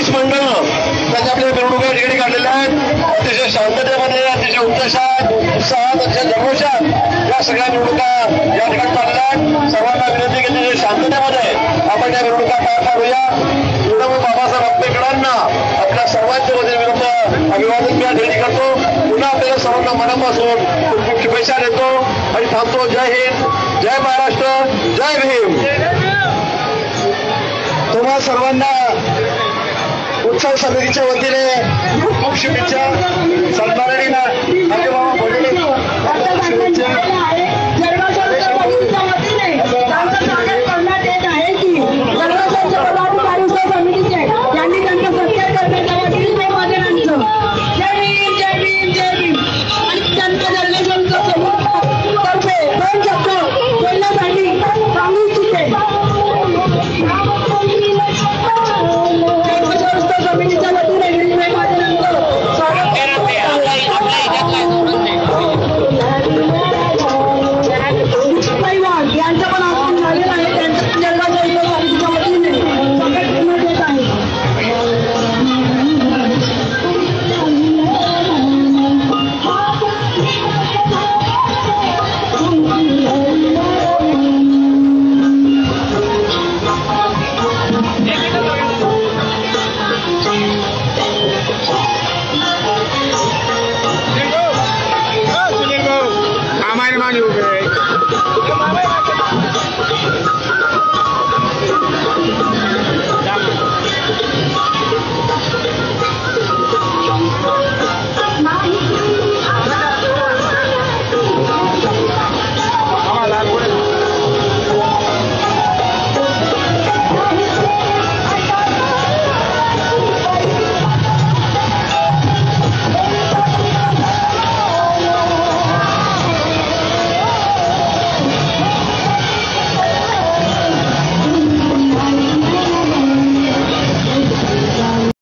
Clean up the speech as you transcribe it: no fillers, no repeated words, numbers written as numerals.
Police मंडळ त्यांनी आपल्या मिरवणुका ठिकाणी काढलेल्या आहेत. अतिशय शांततेमध्ये, अतिशय उत्साहात, अतिशय जल्लोषात या सगळ्या निवडणुका या ठिकाणी चालल्या आहेत. सर्वांना विनंती केली शांततेमध्ये आपण या निवडणुका पार पाडूया. एवढं बाबासाहेब आंबेडकरांना आपल्या सर्वांच्या विरुद्ध अभिवादन या ठिकाणी करतो. पुन्हा आपल्याला सर्वांना मनापासून खूप शुभेच्छा देतो आणि थांबतो. जय हिंद, जय महाराष्ट्र, जय भीम. तुम्हा सर्वांना उत्सव समितीच्या वतीने खूप खूप शुभेच्छा. सन्माननीय